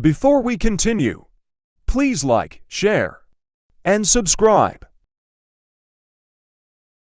Before we continue, please like, share, and subscribe.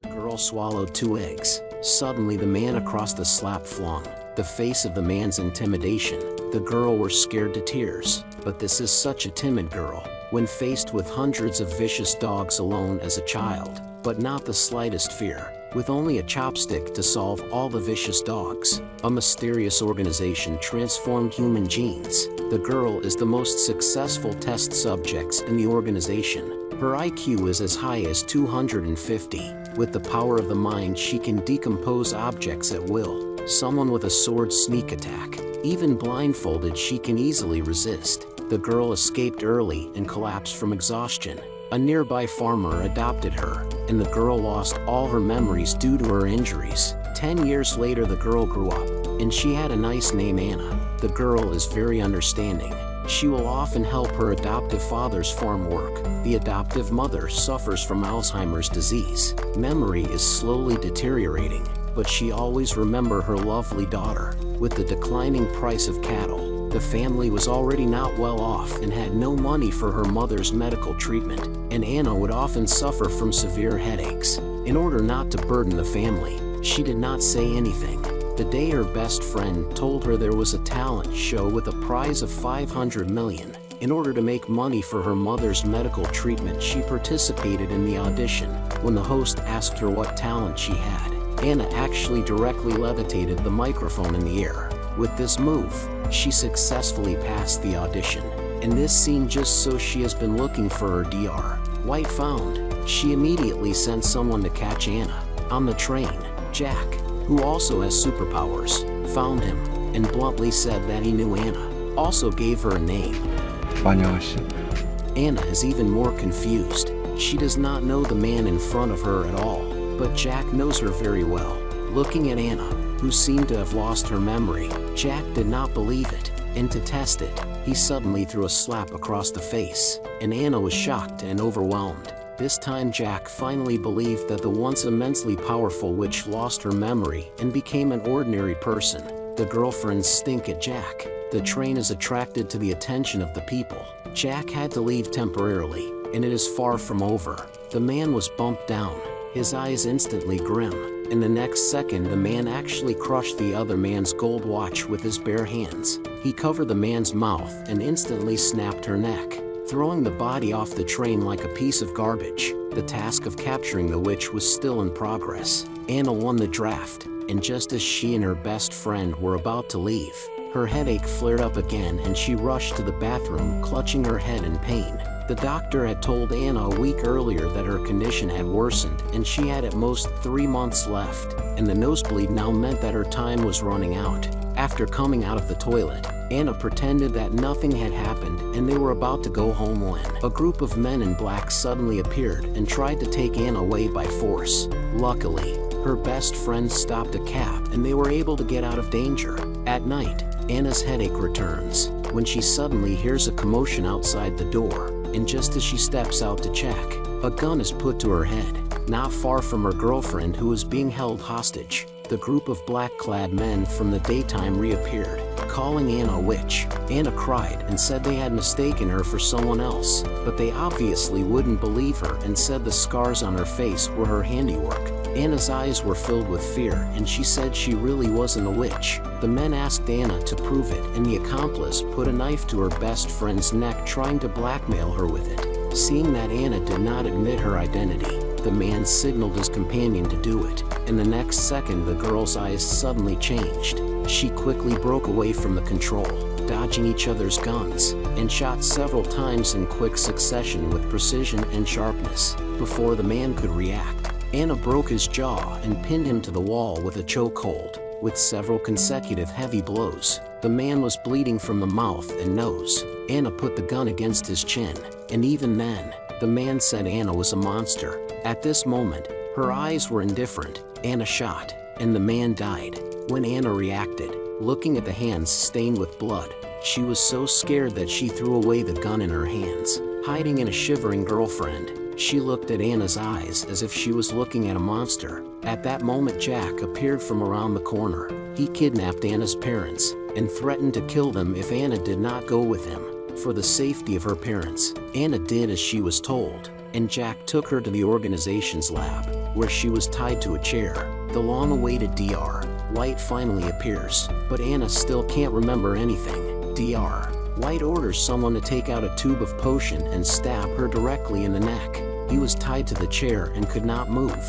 The girl swallowed 2 eggs. Suddenly the man across the slab flung. The face of the man's intimidation. The girl was scared to tears. But this is such a timid girl, when faced with hundreds of vicious dogs alone as a child, but not the slightest fear. With only a chopstick to solve all the vicious dogs, a mysterious organization transformed human genes. The girl is the most successful test subjects in the organization. Her IQ is as high as 250. With the power of the mind, she can decompose objects at will. Someone with a sword sneak attack. Even blindfolded, she can easily resist. The girl escaped early and collapsed from exhaustion. A nearby farmer adopted her, and the girl lost all her memories due to her injuries. 10 years later, the girl grew up, and she had a nice name, Anna. The girl is very understanding. She will often help her adoptive father's farm work. The adoptive mother suffers from Alzheimer's disease. Memory is slowly deteriorating, but she always remembers her lovely daughter. With the declining price of cattle, the family was already not well off and had no money for her mother's medical treatment, and Anna would often suffer from severe headaches. In order not to burden the family, she did not say anything. The day her best friend told her there was a talent show with a prize of $500 million. In order to make money for her mother's medical treatment, she participated in the audition. When the host asked her what talent she had, Anna actually directly levitated the microphone in the air. With this move, she successfully passed the audition. In this scene, just so she has been looking for her Dr. White found. She immediately sent someone to catch Anna. On the train, Jack, who also has superpowers, found him and bluntly said that he knew Anna. Also gave her a name. Anna is even more confused. She does not know the man in front of her at all, but Jack knows her very well. Looking at Anna, who seemed to have lost her memory, Jack did not believe it, and to test it, he suddenly threw a slap across the face, and Anna was shocked and overwhelmed. This time Jack finally believed that the once immensely powerful witch lost her memory and became an ordinary person. The girlfriends stink at Jack. The train is attracted to the attention of the people. Jack had to leave temporarily, and it is far from over. The man was bumped down, his eyes instantly grim. In the next second, the man actually crushed the other man's gold watch with his bare hands. He covered the man's mouth and instantly snapped her neck, throwing the body off the train like a piece of garbage. The task of capturing the witch was still in progress. Anna won the draft, and just as she and her best friend were about to leave, her headache flared up again and she rushed to the bathroom, clutching her head in pain. The doctor had told Anna a week earlier that her condition had worsened and she had at most 3 months left, and the nosebleed now meant that her time was running out. After coming out of the toilet, Anna pretended that nothing had happened and they were about to go home when a group of men in black suddenly appeared and tried to take Anna away by force. Luckily, her best friend stopped a cab and they were able to get out of danger. At night, Anna's headache returns when she suddenly hears a commotion outside the door. And just as she steps out to check, a gun is put to her head, not far from her girlfriend who is being held hostage. The group of black-clad men from the daytime reappeared, calling Anna a witch. Anna cried and said they had mistaken her for someone else, but they obviously wouldn't believe her and said the scars on her face were her handiwork. Anna's eyes were filled with fear and she said she really wasn't a witch. The men asked Anna to prove it, and the accomplice put a knife to her best friend's neck, trying to blackmail her with it. Seeing that Anna did not admit her identity, the man signaled his companion to do it. In the next second, the girl's eyes suddenly changed. She quickly broke away from the control, dodging each other's guns, and shot several times in quick succession with precision and sharpness. Before the man could react, Anna broke his jaw and pinned him to the wall with a chokehold. With several consecutive heavy blows, the man was bleeding from the mouth and nose. Anna put the gun against his chin, and even then, the man said Anna was a monster. At this moment, her eyes were indifferent. Anna shot, and the man died. When Anna reacted, looking at the hands stained with blood, she was so scared that she threw away the gun in her hands. Hiding in a shivering girlfriend, she looked at Anna's eyes as if she was looking at a monster. At that moment, Jack appeared from around the corner. He kidnapped Anna's parents, and threatened to kill them if Anna did not go with him. For the safety of her parents, Anna did as she was told, and Jack took her to the organization's lab, where she was tied to a chair. The long-awaited Dr. White finally appears, but Anna still can't remember anything. Dr. White orders someone to take out a tube of potion and stab her directly in the neck. He was tied to the chair and could not move.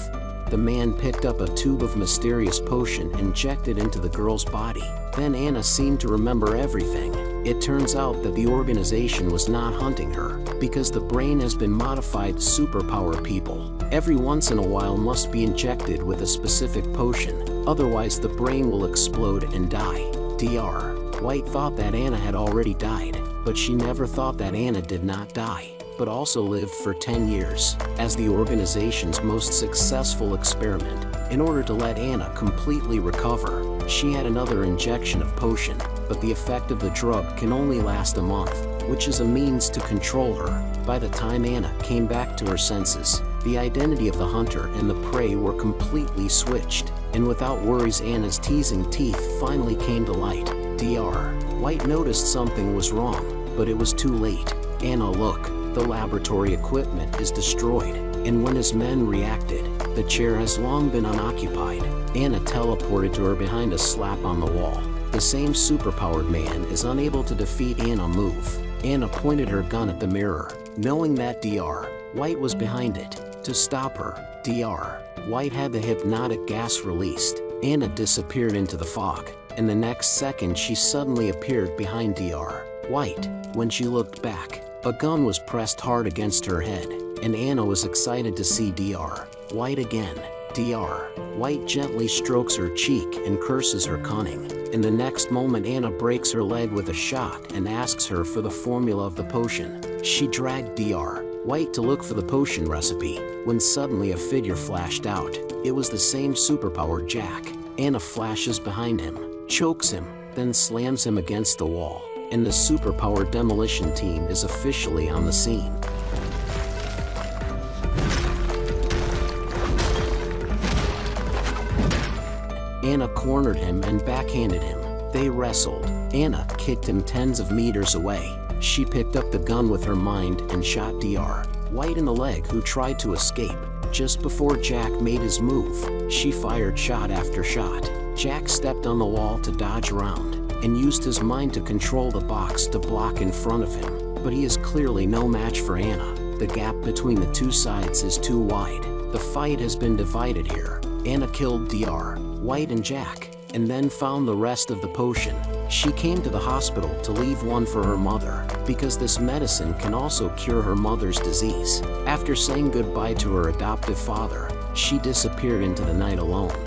The man picked up a tube of mysterious potion and injected into the girl's body. Then Anna seemed to remember everything. It turns out that the organization was not hunting her, because the brain has been modified to superpower people. Every once in a while must be injected with a specific potion, otherwise the brain will explode and die. Dr. White thought that Anna had already died, but she never thought that Anna did not die, but also lived for 10 years, as the organization's most successful experiment. In order to let Anna completely recover, she had another injection of potion, but the effect of the drug can only last a month, which is a means to control her. By the time Anna came back to her senses, the identity of the hunter and the prey were completely switched, and without worries Anna's teasing teeth finally came to light. Dr. White noticed something was wrong, but it was too late. Anna, look, the laboratory equipment is destroyed, and when his men reacted, the chair has long been unoccupied. Anna teleported to her behind a slap on the wall. The same superpowered man is unable to defeat Anna. Move. Anna pointed her gun at the mirror, knowing that Dr. White was behind it. To stop her, Dr. White had the hypnotic gas released. Anna disappeared into the fog, and the next second she suddenly appeared behind Dr. White. When she looked back, a gun was pressed hard against her head, and Anna was excited to see Dr. White again. Dr. White gently strokes her cheek and curses her cunning. In the next moment Anna breaks her leg with a shot and asks her for the formula of the potion. She dragged Dr. White to look for the potion recipe, when suddenly a figure flashed out. It was the same superpowered Jack. Anna flashes behind him, chokes him, then slams him against the wall, and the superpowered demolition team is officially on the scene. Anna cornered him and backhanded him. They wrestled. Anna kicked him tens of meters away. She picked up the gun with her mind and shot Dr. White in the leg, who tried to escape. Just before Jack made his move, she fired shot after shot. Jack stepped on the wall to dodge around, and used his mind to control the box to block in front of him. But he is clearly no match for Anna. The gap between the two sides is too wide. The fight has been divided here. Anna killed Dr. White and Jack, and then found the rest of the potion. She came to the hospital to leave one for her mother, because this medicine can also cure her mother's disease. After saying goodbye to her adoptive father, she disappeared into the night alone.